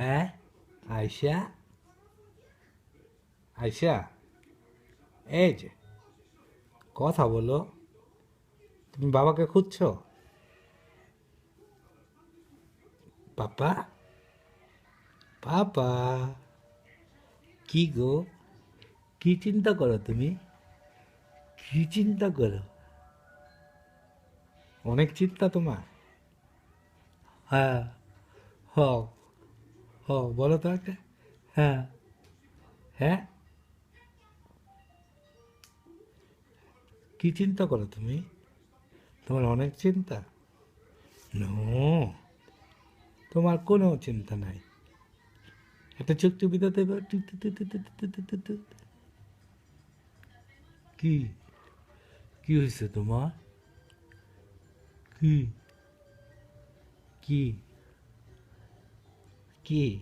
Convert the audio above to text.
হ্যাঁ, আয়শা, আয়শা, এই যে কথা বলো। তুমি বাবাকে খুঁজছো? পাপা, পাপা, কি গো, কি চিন্তা করো তুমি? কি চিন্তা করো? অনেক চিন্তা তোমার? হ্যাঁ, হ, হ, বলো তো একটা। হ্যাঁ, হ্যাঁ, কি চিন্তা করো তুমি? তোমার অনেক চিন্তা? নো, তোমার কোনো চিন্তা নাই। একটা চুক্তি বিদাতে কি, কি হয়েছে তোমার? কি, কি, কি?